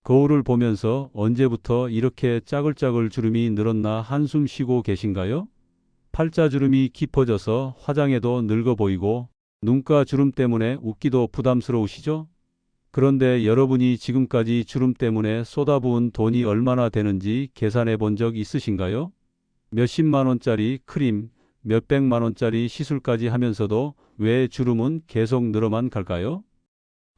거울을 보면서 언제부터 이렇게 짜글짜글 주름이 늘었나 한숨 쉬고 계신가요? 팔자 주름이 깊어져서 화장해도 늙어 보이고 눈가 주름 때문에 웃기도 부담스러우시죠? 그런데 여러분이 지금까지 주름 때문에 쏟아부은 돈이 얼마나 되는지 계산해 본 적 있으신가요? 몇십만 원짜리 크림, 몇백만 원짜리 시술까지 하면서도 왜 주름은 계속 늘어만 갈까요?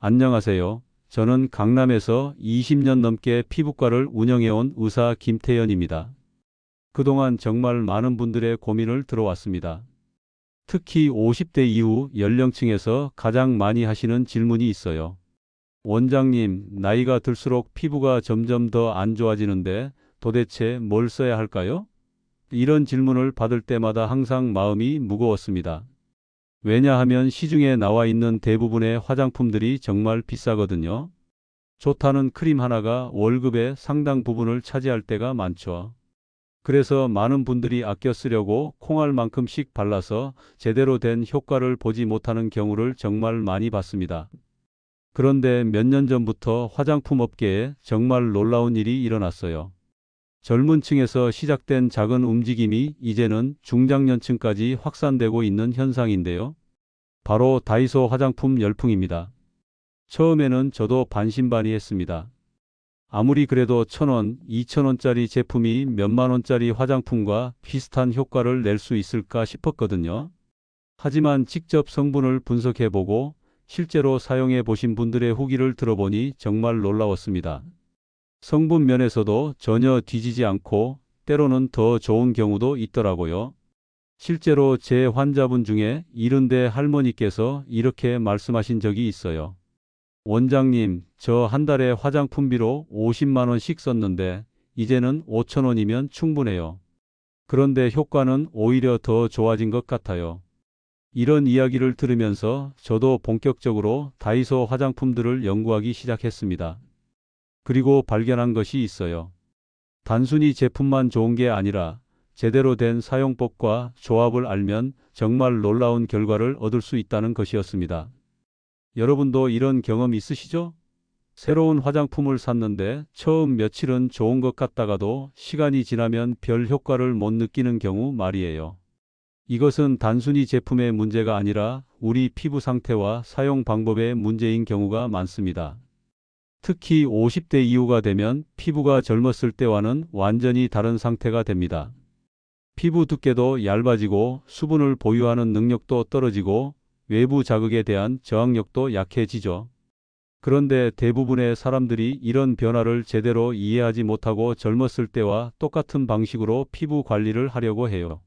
안녕하세요. 저는 강남에서 20년 넘게 피부과를 운영해온 의사 김태현입니다. 그동안 정말 많은 분들의 고민을 들어왔습니다. 특히 50대 이후 연령층에서 가장 많이 하시는 질문이 있어요. 원장님, 나이가 들수록 피부가 점점 더 안 좋아지는데 도대체 뭘 써야 할까요? 이런 질문을 받을 때마다 항상 마음이 무거웠습니다. 왜냐하면 시중에 나와 있는 대부분의 화장품들이 정말 비싸거든요. 좋다는 크림 하나가 월급의 상당 부분을 차지할 때가 많죠. 그래서 많은 분들이 아껴 쓰려고 콩알만큼씩 발라서 제대로 된 효과를 보지 못하는 경우를 정말 많이 봤습니다. 그런데 몇 년 전부터 화장품 업계에 정말 놀라운 일이 일어났어요. 젊은 층에서 시작된 작은 움직임이 이제는 중장년층까지 확산되고 있는 현상인데요. 바로 다이소 화장품 열풍입니다. 처음에는 저도 반신반의했습니다. 아무리 그래도 1,000원, 2,000원짜리 제품이 몇만 원짜리 화장품과 비슷한 효과를 낼 수 있을까 싶었거든요. 하지만 직접 성분을 분석해보고 실제로 사용해 보신 분들의 후기를 들어보니 정말 놀라웠습니다. 성분 면에서도 전혀 뒤지지 않고 때로는 더 좋은 경우도 있더라고요. 실제로 제 환자분 중에 70대 할머니께서 이렇게 말씀하신 적이 있어요. 원장님, 저 한 달에 화장품비로 50만 원씩 썼는데 이제는 5천 원이면 충분해요. 그런데 효과는 오히려 더 좋아진 것 같아요. 이런 이야기를 들으면서 저도 본격적으로 다이소 화장품들을 연구하기 시작했습니다. 그리고 발견한 것이 있어요. 단순히 제품만 좋은 게 아니라 제대로 된 사용법과 조합을 알면 정말 놀라운 결과를 얻을 수 있다는 것이었습니다. 여러분도 이런 경험 있으시죠? 새로운 화장품을 샀는데 처음 며칠은 좋은 것 같다가도 시간이 지나면 별 효과를 못 느끼는 경우 말이에요. 이것은 단순히 제품의 문제가 아니라 우리 피부 상태와 사용 방법의 문제인 경우가 많습니다. 특히 50대 이후가 되면 피부가 젊었을 때와는 완전히 다른 상태가 됩니다. 피부 두께도 얇아지고 수분을 보유하는 능력도 떨어지고 외부 자극에 대한 저항력도 약해지죠. 그런데 대부분의 사람들이 이런 변화를 제대로 이해하지 못하고 젊었을 때와 똑같은 방식으로 피부 관리를 하려고 해요.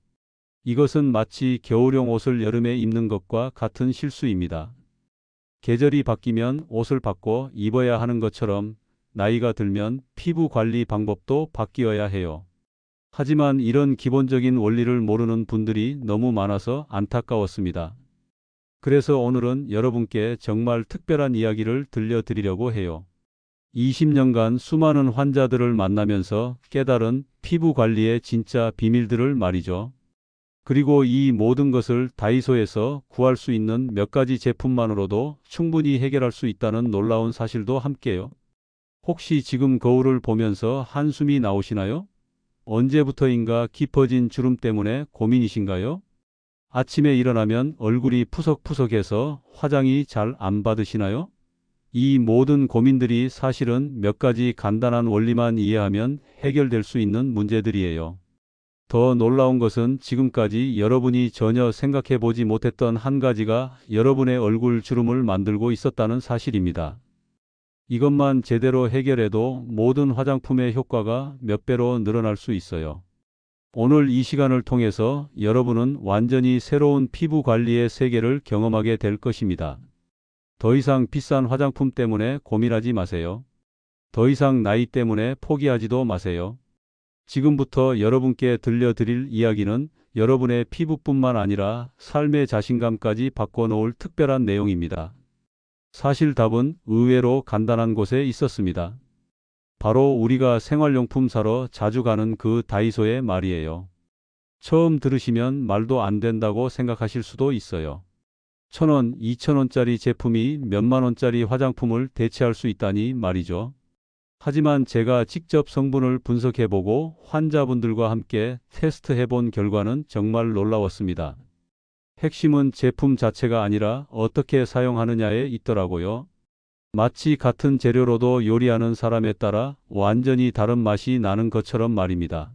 이것은 마치 겨울용 옷을 여름에 입는 것과 같은 실수입니다. 계절이 바뀌면 옷을 바꿔 입어야 하는 것처럼 나이가 들면 피부 관리 방법도 바뀌어야 해요. 하지만 이런 기본적인 원리를 모르는 분들이 너무 많아서 안타까웠습니다. 그래서 오늘은 여러분께 정말 특별한 이야기를 들려드리려고 해요. 20년간 수많은 환자들을 만나면서 깨달은 피부 관리의 진짜 비밀들을 말이죠. 그리고 이 모든 것을 다이소에서 구할 수 있는 몇 가지 제품만으로도 충분히 해결할 수 있다는 놀라운 사실도 함께요. 혹시 지금 거울을 보면서 한숨이 나오시나요? 언제부터인가 깊어진 주름 때문에 고민이신가요? 아침에 일어나면 얼굴이 푸석푸석해서 화장이 잘 안 받으시나요? 이 모든 고민들이 사실은 몇 가지 간단한 원리만 이해하면 해결될 수 있는 문제들이에요. 더 놀라운 것은 지금까지 여러분이 전혀 생각해 보지 못했던 한 가지가 여러분의 얼굴 주름을 만들고 있었다는 사실입니다. 이것만 제대로 해결해도 모든 화장품의 효과가 몇 배로 늘어날 수 있어요. 오늘 이 시간을 통해서 여러분은 완전히 새로운 피부 관리의 세계를 경험하게 될 것입니다. 더 이상 비싼 화장품 때문에 고민하지 마세요. 더 이상 나이 때문에 포기하지도 마세요. 지금부터 여러분께 들려드릴 이야기는 여러분의 피부뿐만 아니라 삶의 자신감까지 바꿔놓을 특별한 내용입니다. 사실 답은 의외로 간단한 곳에 있었습니다. 바로 우리가 생활용품 사러 자주 가는 그 다이소의 말이에요. 처음 들으시면 말도 안 된다고 생각하실 수도 있어요. 1,000원, 2,000원짜리 제품이 몇만 원짜리 화장품을 대체할 수 있다니 말이죠. 하지만 제가 직접 성분을 분석해보고 환자분들과 함께 테스트해본 결과는 정말 놀라웠습니다. 핵심은 제품 자체가 아니라 어떻게 사용하느냐에 있더라고요. 마치 같은 재료로도 요리하는 사람에 따라 완전히 다른 맛이 나는 것처럼 말입니다.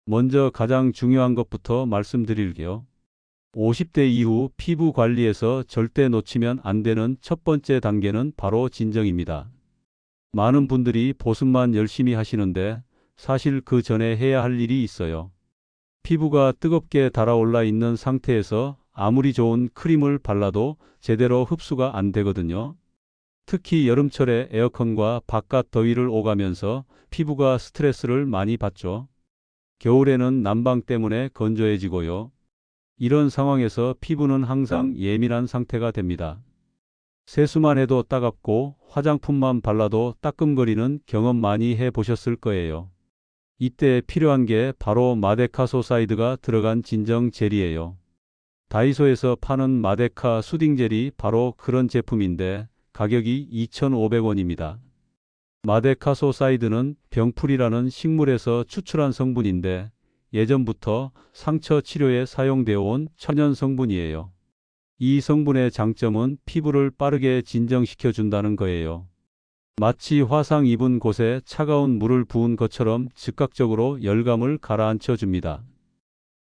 먼저 가장 중요한 것부터 말씀드릴게요. 50대 이후 피부 관리에서 절대 놓치면 안 되는 첫 번째 단계는 바로 진정입니다. 많은 분들이 보습만 열심히 하시는데 사실 그 전에 해야 할 일이 있어요. 피부가 뜨겁게 달아올라 있는 상태에서 아무리 좋은 크림을 발라도 제대로 흡수가 안 되거든요. 특히 여름철에 에어컨과 바깥 더위를 오가면서 피부가 스트레스를 많이 받죠. 겨울에는 난방 때문에 건조해지고요. 이런 상황에서 피부는 항상 예민한 상태가 됩니다. 세수만 해도 따갑고 화장품만 발라도 따끔거리는 경험 많이 해보셨을 거예요. 이때 필요한 게 바로 마데카소사이드가 들어간 진정 젤이에요. 다이소에서 파는 마데카 수딩 젤이 바로 그런 제품인데 가격이 2,500원입니다. 마데카소사이드는 병풀이라는 식물에서 추출한 성분인데 예전부터 상처 치료에 사용되어 온 천연 성분이에요. 이 성분의 장점은 피부를 빠르게 진정시켜 준다는 거예요. 마치 화상 입은 곳에 차가운 물을 부은 것처럼 즉각적으로 열감을 가라앉혀 줍니다.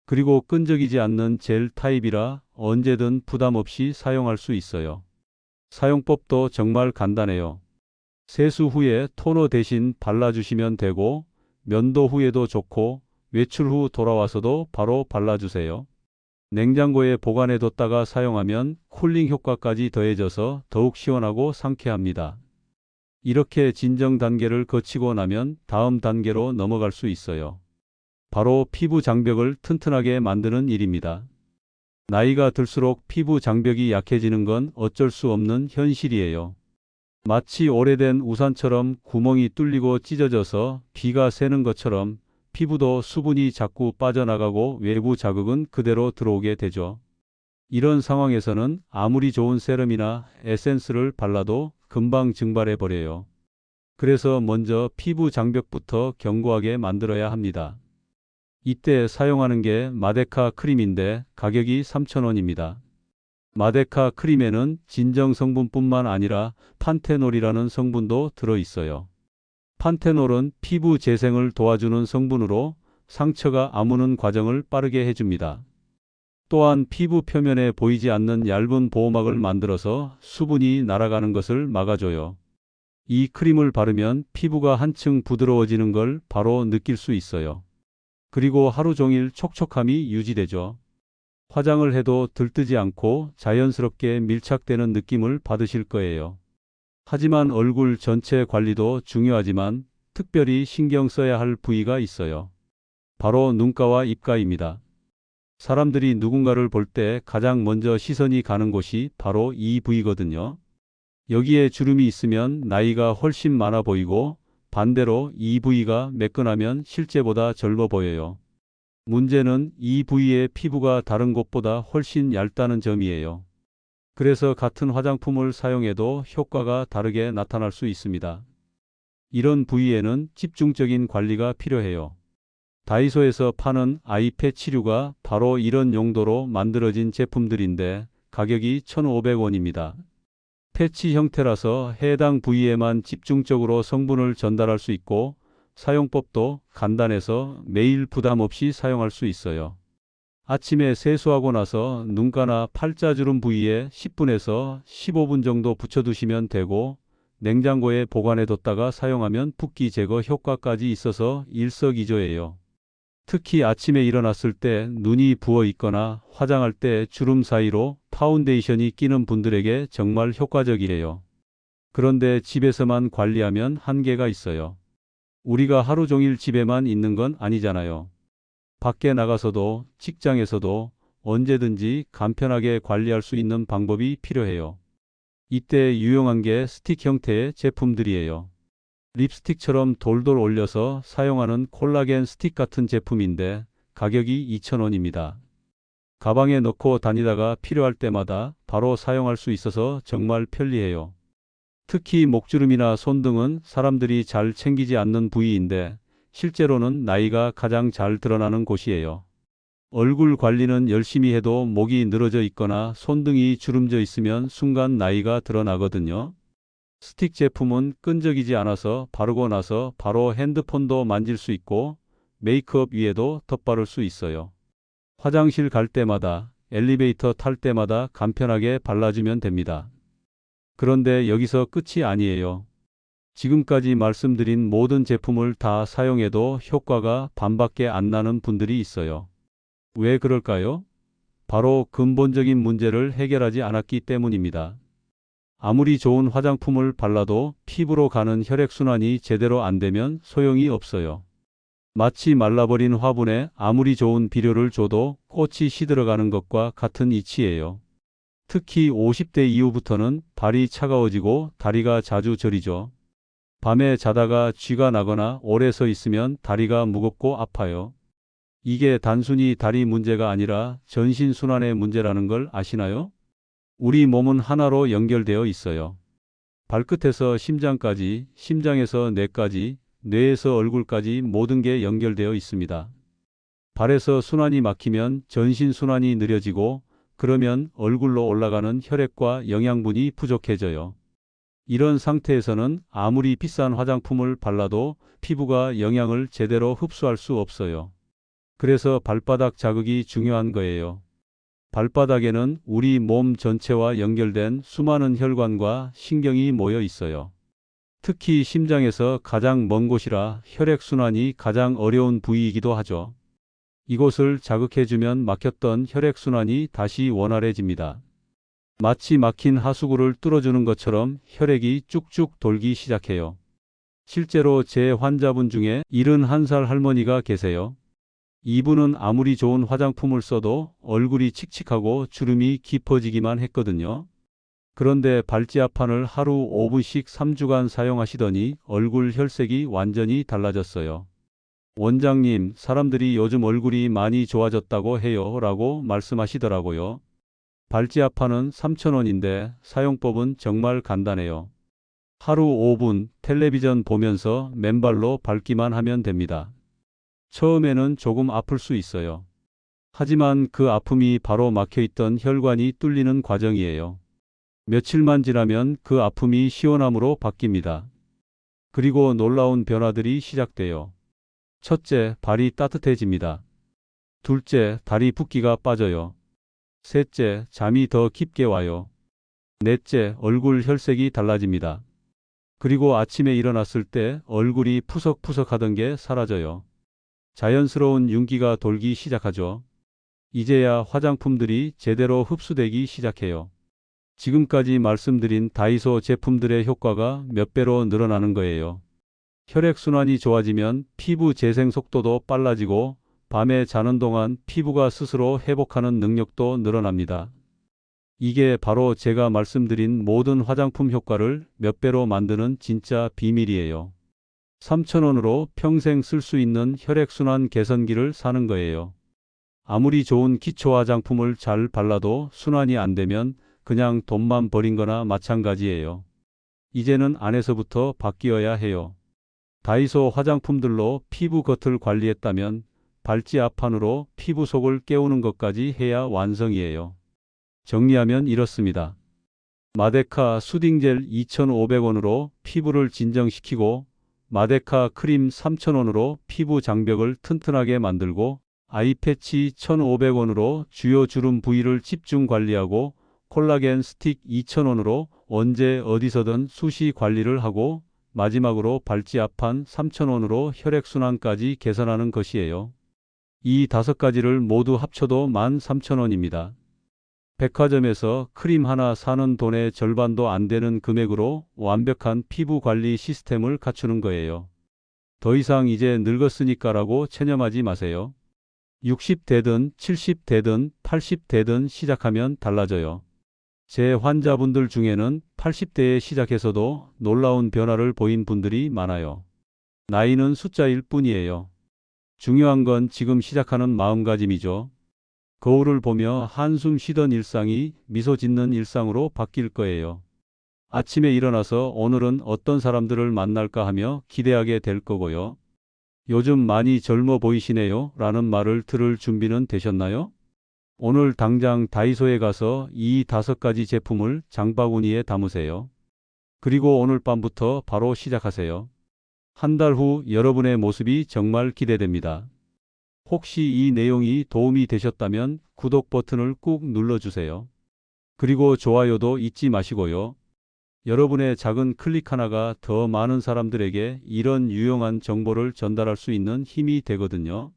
그리고 끈적이지 않는 젤 타입이라 언제든 부담 없이 사용할 수 있어요. 사용법도 정말 간단해요. 세수 후에 토너 대신 발라주시면 되고 면도 후에도 좋고 외출 후 돌아와서도 바로 발라주세요. 냉장고에 보관해뒀다가 사용하면 쿨링 효과까지 더해져서 더욱 시원하고 상쾌합니다. 이렇게 진정 단계를 거치고 나면 다음 단계로 넘어갈 수 있어요. 바로 피부 장벽을 튼튼하게 만드는 일입니다. 나이가 들수록 피부 장벽이 약해지는 건 어쩔 수 없는 현실이에요. 마치 오래된 우산처럼 구멍이 뚫리고 찢어져서 비가 새는 것처럼 피부도 수분이 자꾸 빠져나가고 외부 자극은 그대로 들어오게 되죠. 이런 상황에서는 아무리 좋은 세럼이나 에센스를 발라도 금방 증발해 버려요. 그래서 먼저 피부 장벽부터 견고하게 만들어야 합니다. 이때 사용하는 게 마데카 크림인데 가격이 3,000원입니다. 마데카 크림에는 진정 성분뿐만 아니라 판테놀이라는 성분도 들어있어요. 판테놀은 피부 재생을 도와주는 성분으로 상처가 아무는 과정을 빠르게 해줍니다. 또한 피부 표면에 보이지 않는 얇은 보호막을 만들어서 수분이 날아가는 것을 막아줘요. 이 크림을 바르면 피부가 한층 부드러워지는 걸 바로 느낄 수 있어요. 그리고 하루 종일 촉촉함이 유지되죠. 화장을 해도 들뜨지 않고 자연스럽게 밀착되는 느낌을 받으실 거예요. 하지만 얼굴 전체 관리도 중요하지만 특별히 신경 써야 할 부위가 있어요. 바로 눈가와 입가입니다. 사람들이 누군가를 볼 때 가장 먼저 시선이 가는 곳이 바로 이 부위거든요. 여기에 주름이 있으면 나이가 훨씬 많아 보이고 반대로 이 부위가 매끈하면 실제보다 젊어 보여요. 문제는 이 부위의 피부가 다른 곳보다 훨씬 얇다는 점이에요. 그래서 같은 화장품을 사용해도 효과가 다르게 나타날 수 있습니다. 이런 부위에는 집중적인 관리가 필요해요. 다이소에서 파는 아이패치류가 바로 이런 용도로 만들어진 제품들인데 가격이 1,500원입니다. 패치 형태라서 해당 부위에만 집중적으로 성분을 전달할 수 있고 사용법도 간단해서 매일 부담 없이 사용할 수 있어요. 아침에 세수하고 나서 눈가나 팔자주름 부위에 10분에서 15분 정도 붙여두시면 되고 냉장고에 보관해뒀다가 사용하면 붓기 제거 효과까지 있어서 일석이조예요. 특히 아침에 일어났을 때 눈이 부어 있거나 화장할 때 주름 사이로 파운데이션이 끼는 분들에게 정말 효과적이에요. 그런데 집에서만 관리하면 한계가 있어요. 우리가 하루 종일 집에만 있는 건 아니잖아요. 밖에 나가서도 직장에서도 언제든지 간편하게 관리할 수 있는 방법이 필요해요. 이때 유용한 게 스틱 형태의 제품들이에요. 립스틱처럼 돌돌 올려서 사용하는 콜라겐 스틱 같은 제품인데 가격이 2,000원입니다. 가방에 넣고 다니다가 필요할 때마다 바로 사용할 수 있어서 정말 편리해요. 특히 목주름이나 손등은 사람들이 잘 챙기지 않는 부위인데 실제로는 나이가 가장 잘 드러나는 곳이에요. 얼굴 관리는 열심히 해도 목이 늘어져 있거나 손등이 주름져 있으면 순간 나이가 드러나거든요. 스틱 제품은 끈적이지 않아서 바르고 나서 바로 핸드폰도 만질 수 있고 메이크업 위에도 덧바를 수 있어요. 화장실 갈 때마다, 엘리베이터 탈 때마다 간편하게 발라주면 됩니다. 그런데 여기서 끝이 아니에요. 지금까지 말씀드린 모든 제품을 다 사용해도 효과가 반밖에 안 나는 분들이 있어요. 왜 그럴까요? 바로 근본적인 문제를 해결하지 않았기 때문입니다. 아무리 좋은 화장품을 발라도 피부로 가는 혈액순환이 제대로 안 되면 소용이 없어요. 마치 말라버린 화분에 아무리 좋은 비료를 줘도 꽃이 시들어가는 것과 같은 이치예요. 특히 50대 이후부터는 발이 차가워지고 다리가 자주 저리죠. 밤에 자다가 쥐가 나거나 오래 서 있으면 다리가 무겁고 아파요. 이게 단순히 다리 문제가 아니라 전신순환의 문제라는 걸 아시나요? 우리 몸은 하나로 연결되어 있어요. 발끝에서 심장까지, 심장에서 뇌까지, 뇌에서 얼굴까지 모든 게 연결되어 있습니다. 발에서 순환이 막히면 전신 순환이 느려지고 그러면 얼굴로 올라가는 혈액과 영양분이 부족해져요. 이런 상태에서는 아무리 비싼 화장품을 발라도 피부가 영양을 제대로 흡수할 수 없어요. 그래서 발바닥 자극이 중요한 거예요. 발바닥에는 우리 몸 전체와 연결된 수많은 혈관과 신경이 모여 있어요. 특히 심장에서 가장 먼 곳이라 혈액순환이 가장 어려운 부위이기도 하죠. 이곳을 자극해주면 막혔던 혈액순환이 다시 원활해집니다. 마치 막힌 하수구를 뚫어주는 것처럼 혈액이 쭉쭉 돌기 시작해요. 실제로 제 환자분 중에 71살 할머니가 계세요. 이분은 아무리 좋은 화장품을 써도 얼굴이 칙칙하고 주름이 깊어지기만 했거든요. 그런데 발지압판을 하루 5분씩 3주간 사용하시더니 얼굴 혈색이 완전히 달라졌어요. 원장님, 사람들이 요즘 얼굴이 많이 좋아졌다고 해요 라고 말씀하시더라고요. 발지압판은 3,000원인데 사용법은 정말 간단해요. 하루 5분 텔레비전 보면서 맨발로 밟기만 하면 됩니다. 처음에는 조금 아플 수 있어요. 하지만 그 아픔이 바로 막혀있던 혈관이 뚫리는 과정이에요. 며칠만 지나면 그 아픔이 시원함으로 바뀝니다. 그리고 놀라운 변화들이 시작돼요. 첫째, 발이 따뜻해집니다. 둘째, 다리 붓기가 빠져요. 셋째, 잠이 더 깊게 와요. 넷째, 얼굴 혈색이 달라집니다. 그리고 아침에 일어났을 때 얼굴이 푸석푸석하던 게 사라져요. 자연스러운 윤기가 돌기 시작하죠. 이제야 화장품들이 제대로 흡수되기 시작해요. 지금까지 말씀드린 다이소 제품들의 효과가 몇 배로 늘어나는 거예요. 혈액순환이 좋아지면 피부 재생 속도도 빨라지고 밤에 자는 동안 피부가 스스로 회복하는 능력도 늘어납니다. 이게 바로 제가 말씀드린 모든 화장품 효과를 몇 배로 만드는 진짜 비밀이에요. 3,000원으로 평생 쓸 수 있는 혈액순환 개선기를 사는 거예요. 아무리 좋은 기초 화장품을 잘 발라도 순환이 안 되면 그냥 돈만 버린 거나 마찬가지예요. 이제는 안에서부터 바뀌어야 해요. 다이소 화장품들로 피부 겉을 관리했다면 발지압판으로 피부 속을 깨우는 것까지 해야 완성이에요. 정리하면 이렇습니다. 마데카 수딩젤 2,500원으로 피부를 진정시키고 마데카 크림 3,000원으로 피부 장벽을 튼튼하게 만들고 아이패치 1,500원으로 주요 주름 부위를 집중 관리하고 콜라겐 스틱 2,000원으로 언제 어디서든 수시 관리를 하고 마지막으로 발지압판 3,000원으로 혈액순환까지 개선하는 것이에요. 이 5가지를 모두 합쳐도 13,000원입니다. 백화점에서 크림 하나 사는 돈의 절반도 안 되는 금액으로 완벽한 피부 관리 시스템을 갖추는 거예요. 더 이상 이제 늙었으니까라고 체념하지 마세요. 60대든 70대든 80대든 시작하면 달라져요. 제 환자분들 중에는 80대에 시작해서도 놀라운 변화를 보인 분들이 많아요. 나이는 숫자일 뿐이에요. 중요한 건 지금 시작하는 마음가짐이죠. 거울을 보며 한숨 쉬던 일상이 미소 짓는 일상으로 바뀔 거예요. 아침에 일어나서 오늘은 어떤 사람들을 만날까 하며 기대하게 될 거고요. 요즘 많이 젊어 보이시네요. 라는 말을 들을 준비는 되셨나요? 오늘 당장 다이소에 가서 이 5가지 제품을 장바구니에 담으세요. 그리고 오늘 밤부터 바로 시작하세요. 한 달 후 여러분의 모습이 정말 기대됩니다. 혹시 이 내용이 도움이 되셨다면 구독 버튼을 꾹 눌러주세요. 그리고 좋아요도 잊지 마시고요. 여러분의 작은 클릭 하나가 더 많은 사람들에게 이런 유용한 정보를 전달할 수 있는 힘이 되거든요.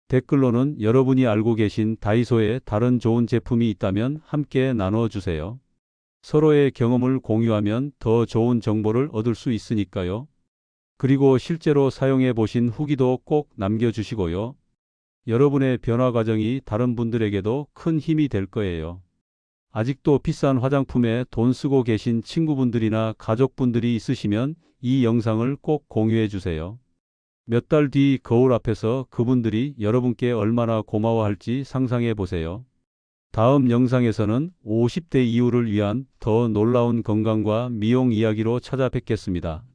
댓글로는 여러분이 알고 계신 다이소에 다른 좋은 제품이 있다면 함께 나눠주세요. 서로의 경험을 공유하면 더 좋은 정보를 얻을 수 있으니까요. 그리고 실제로 사용해 보신 후기도 꼭 남겨주시고요. 여러분의 변화 과정이 다른 분들에게도 큰 힘이 될 거예요. 아직도 비싼 화장품에 돈 쓰고 계신 친구분들이나 가족분들이 있으시면 이 영상을 꼭 공유해 주세요. 몇 달 뒤 거울 앞에서 그분들이 여러분께 얼마나 고마워할지 상상해 보세요. 다음 영상에서는 50대 이후를 위한 더 놀라운 건강과 미용 이야기로 찾아뵙겠습니다.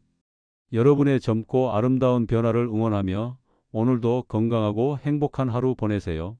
여러분의 젊고 아름다운 변화를 응원하며 오늘도 건강하고 행복한 하루 보내세요.